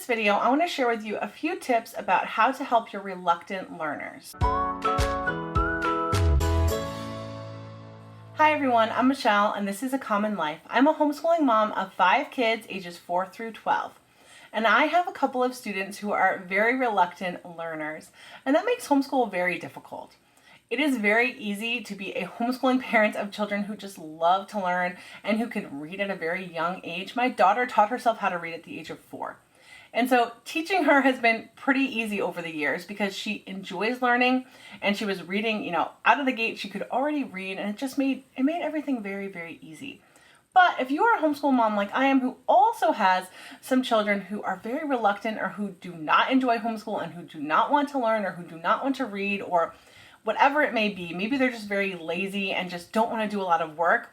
this video, I want to share with you a few tips about how to help your reluctant learners. Hi everyone, I'm Michelle and this is A Common Life. I'm a homeschooling mom of 5 kids ages 4 through 12. And I have a couple of students who are very reluctant learners, and that makes homeschool very difficult. It is very easy to be a homeschooling parent of children who just love to learn and who can read at a very young age. My daughter taught herself how to read at the age of 4. And so teaching her has been pretty easy over the years because she enjoys learning and she was reading, out of the gate she could already read, and it made everything very, very easy. But if you are a homeschool mom like I am, who also has some children who are very reluctant or who do not enjoy homeschool and who do not want to learn or who do not want to read or whatever it may be, maybe they're just very lazy and just don't want to do a lot of work,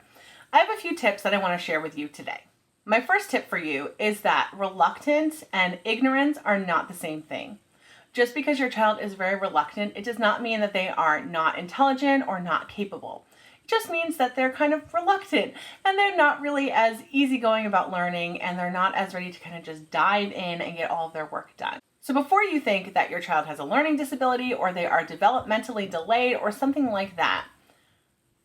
I have a few tips that I want to share with you today. My first tip for you is that reluctance and ignorance are not the same thing. Just because your child is very reluctant, it does not mean that they are not intelligent or not capable. It just means that they're kind of reluctant and they're not really as easygoing about learning, and they're not as ready to kind of just dive in and get all of their work done. So before you think that your child has a learning disability or they are developmentally delayed or something like that,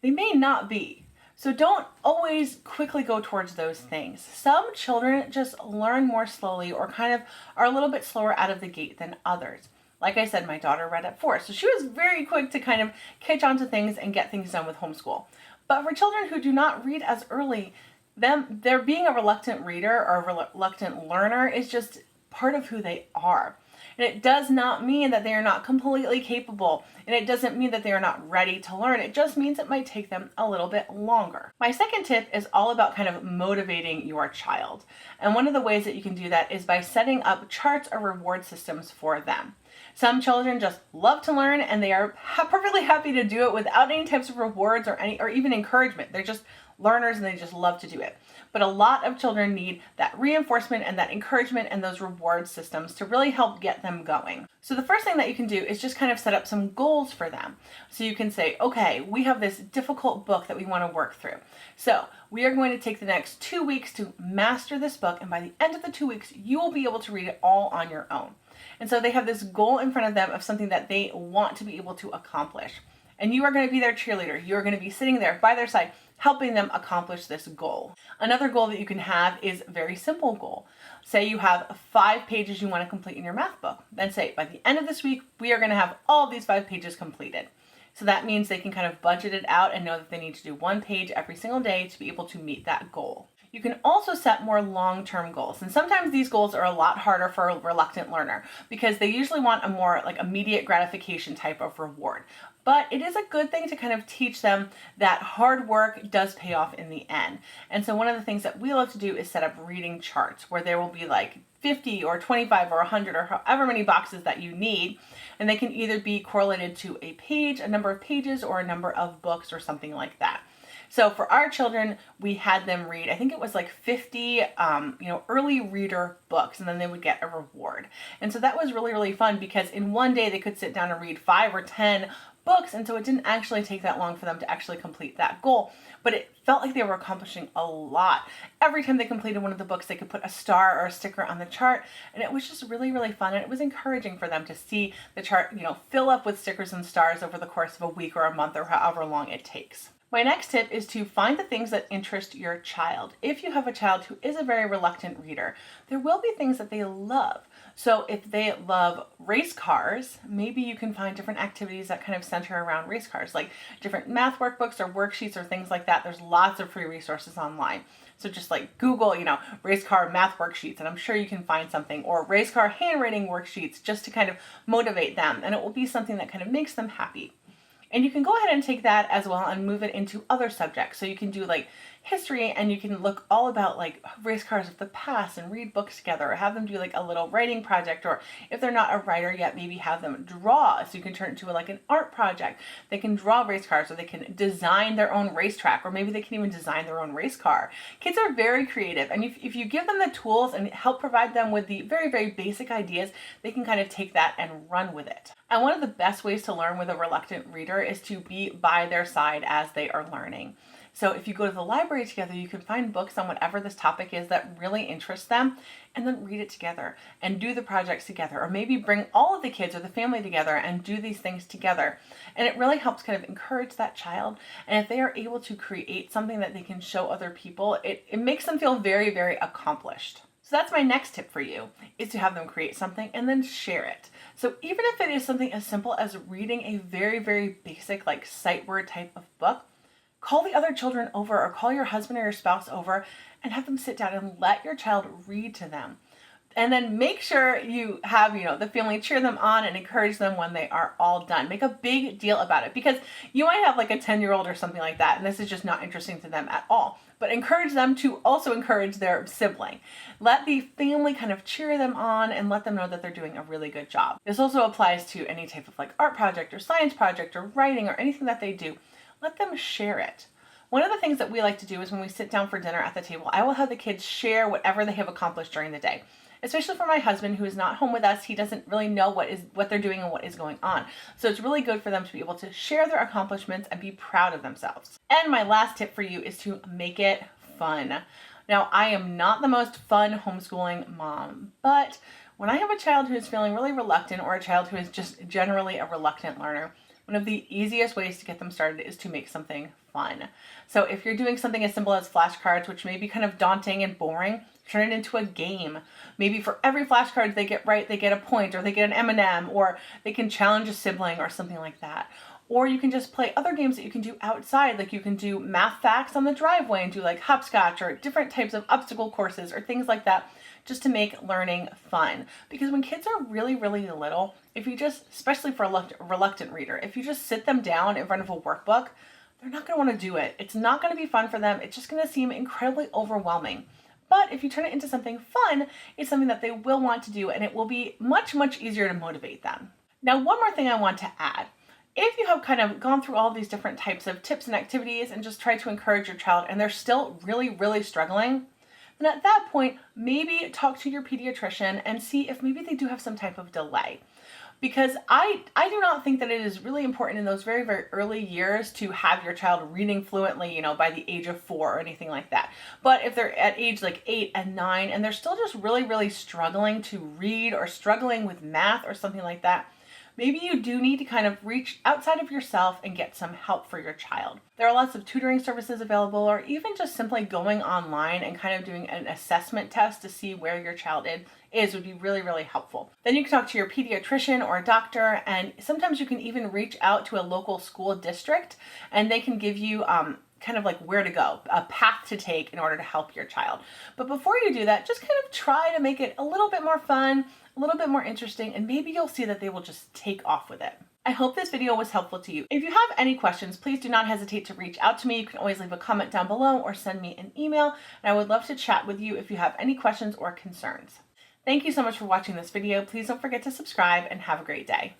they may not be. So don't always quickly go towards those things. Some children just learn more slowly or kind of are a little bit slower out of the gate than others. Like I said, my daughter read at 4, so she was very quick to kind of catch on to things and get things done with homeschool. But for children who do not read as early, their being a reluctant reader or a reluctant learner is just part of who they are. And it does not mean that they are not completely capable, and it doesn't mean that they are not ready to learn. It just means it might take them a little bit longer. My second tip is all about kind of motivating your child. And one of the ways that you can do that is by setting up charts or reward systems for them. Some children just love to learn and they are perfectly happy to do it without any types of rewards or even encouragement. They're just learners and they just love to do it. But a lot of children need that reinforcement and that encouragement and those reward systems to really help get them going. So the first thing that you can do is just kind of set up some goals for them. So you can say, okay, we have this difficult book that we want to work through. So we are going to take the next 2 weeks to master this book, and by the end of the 2 weeks, you will be able to read it all on your own. And so they have this goal in front of them of something that they want to be able to accomplish. And you are going to be their cheerleader. You are going to be sitting there by their side, helping them accomplish this goal. Another goal that you can have is a very simple goal. Say you have 5 pages you want to complete in your math book. Then say, by the end of this week, we are going to have all of these 5 pages completed. So that means they can kind of budget it out and know that they need to do 1 page every single day to be able to meet that goal. You can also set more long-term goals. And sometimes these goals are a lot harder for a reluctant learner because they usually want a more immediate gratification type of reward. But it is a good thing to kind of teach them that hard work does pay off in the end. And so one of the things that we love to do is set up reading charts where there will be 50 or 25 or 100 or however many boxes that you need. And they can either be correlated to a page, a number of pages, or a number of books or something like that. So for our children, we had them read, I think it was 50, early reader books, and then they would get a reward. And so that was really, really fun because in one day they could sit down and read 5 or 10 books, and so it didn't actually take that long for them to actually complete that goal. But it felt like they were accomplishing a lot. Every time they completed one of the books, they could put a star or a sticker on the chart, and it was just really, really fun, and it was encouraging for them to see the chart, fill up with stickers and stars over the course of a week or a month or however long it takes. My next tip is to find the things that interest your child. If you have a child who is a very reluctant reader, there will be things that they love. So if they love race cars, maybe you can find different activities that kind of center around race cars, like different math workbooks or worksheets or things like that. There's lots of free resources online. So just Google, race car math worksheets, and I'm sure you can find something, or race car handwriting worksheets, just to kind of motivate them. And it will be something that kind of makes them happy. And you can go ahead and take that as well and move it into other subjects. So you can do history, and you can look all about race cars of the past and read books together, or have them do a little writing project, or if they're not a writer yet, maybe have them draw. So you can turn it into an art project. They can draw race cars, or they can design their own racetrack, or maybe they can even design their own race car. Kids are very creative, and if you give them the tools and help provide them with the very, very basic ideas, they can kind of take that and run with it. And one of the best ways to learn with a reluctant reader is to be by their side as they are learning. So if you go to the library together, you can find books on whatever this topic is that really interests them, and then read it together and do the projects together, or maybe bring all of the kids or the family together and do these things together. And it really helps kind of encourage that child. And if they are able to create something that they can show other people, it makes them feel very, very accomplished. So that's my next tip for you, is to have them create something and then share it. So even if it is something as simple as reading a very, very basic like sight word type of book, call the other children over or call your husband or your spouse over and have them sit down and let your child read to them. And then make sure you have, the family cheer them on and encourage them when they are all done. Make a big deal about it, because you might have like a 10-year-old or something like that, and this is just not interesting to them at all. But encourage them to also encourage their sibling. Let the family kind of cheer them on and let them know that they're doing a really good job. This also applies to any type of like art project or science project or writing or anything that they do. Let them share it. One of the things that we like to do is when we sit down for dinner at the table, I will have the kids share whatever they have accomplished during the day. Especially for my husband, who is not home with us, he doesn't really know what they're doing and what is going on. So it's really good for them to be able to share their accomplishments and be proud of themselves. And my last tip for you is to make it fun. Now, I am not the most fun homeschooling mom, but when I have a child who is feeling really reluctant, or a child who is just generally a reluctant learner, one of the easiest ways to get them started is to make something fun. So if you're doing something as simple as flashcards, which may be kind of daunting and boring, turn it into a game. Maybe for every flashcard they get right, they get a point, or they get an M&M, or they can challenge a sibling or something like that. Or you can just play other games that you can do outside, like you can do math facts on the driveway and do like hopscotch or different types of obstacle courses or things like that, just to make learning fun. Because when kids are really, really little, if you just, especially for a reluctant reader, if you just sit them down in front of a workbook, they're not going to want to do it. It's not going to be fun for them. It's just going to seem incredibly overwhelming. But if you turn it into something fun, it's something that they will want to do, and it will be much, much easier to motivate them. Now, one more thing I want to add. If you have kind of gone through all of these different types of tips and activities and just tried to encourage your child and they're still really, really struggling, then at that point, maybe talk to your pediatrician and see if maybe they do have some type of delay. Because I do not think that it is really important in those very, very early years to have your child reading fluently, by the age of 4 or anything like that. But if they're at age like 8 and 9 and they're still just really, really struggling to read or struggling with math or something like that, maybe you do need to kind of reach outside of yourself and get some help for your child. There are lots of tutoring services available, or even just simply going online and kind of doing an assessment test to see where your child is would be really, really helpful. Then you can talk to your pediatrician or a doctor, and sometimes you can even reach out to a local school district and they can give you kind of like where to go, a path to take in order to help your child. But before you do that, just kind of try to make it a little bit more fun, a little bit more interesting, and maybe you'll see that they will just take off with it. I hope this video was helpful to you. If you have any questions, please do not hesitate to reach out to me. You can always leave a comment down below or send me an email, and I would love to chat with you if you have any questions or concerns. Thank you so much for watching this video. Please don't forget to subscribe and have a great day.